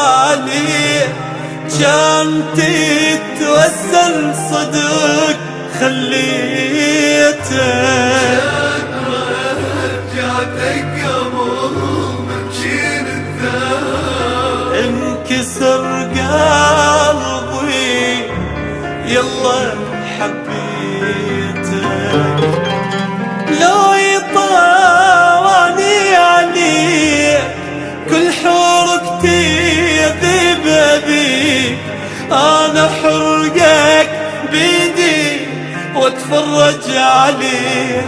عليه كان تتوسل صدق خليته انكسر قلبي يلا حبيتك لو يطارني عليك كل حركتي يذيب بيك انا حرقك بيدي واتفرج عليك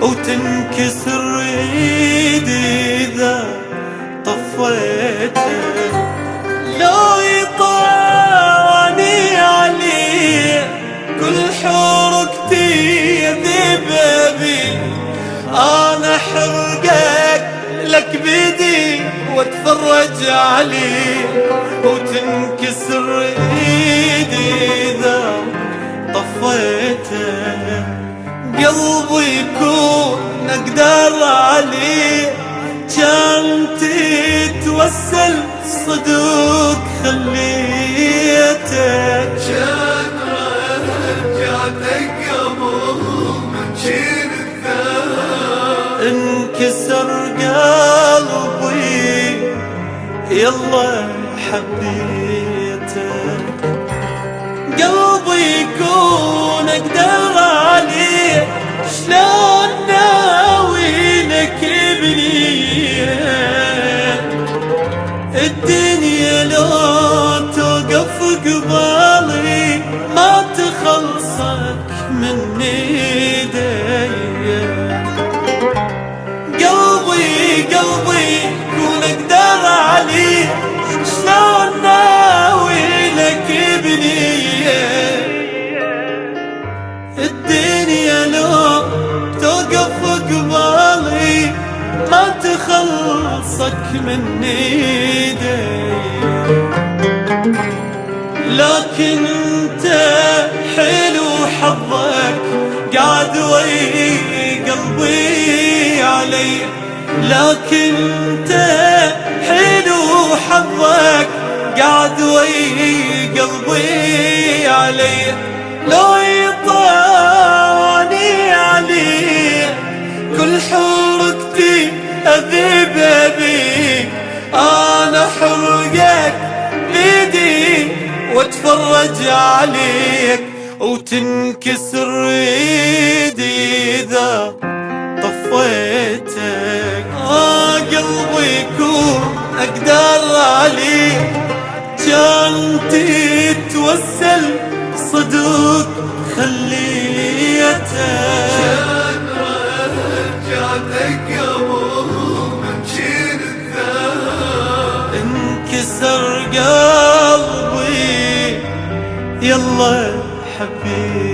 وتنكسر ايدي اذا طفيتك لو يطارني عليك كل حركتي يذيب بيك انا حرقك لك بيدي واتفرج عليك وتنكسر ايدي اذا طفيته قلبي يكون اقدر عليه كان تتوسل صدق خليتك كان رجعتك قبل من شين الثاني انكسر قلبي يلا حبيتك قلبي يكون اقدر عليه شلون ناوي لك بنيه الدنيا لو توقف قبالي ما تخلصك من ايدي قلبي كون اقدر عليه شلون ناوي لك بنيه الدنيا لو توقف قبالي ما تخلصك من ايدي لكن انت حلو حظك قاعد وي قلبي علي لكن انت حلو حظك قاعد وي قلبي علي لو يطاني عليه كل حركتي اذيب بيك انا حرقك بيدي واتفرج عليك وتنكسر ايدي اذا طفيتك قلبي يكون اقدر عليه كان تتوسل صدق خليتك كان رجعتك قبل من شين الثاني انكسر قلبي يلا حبيبي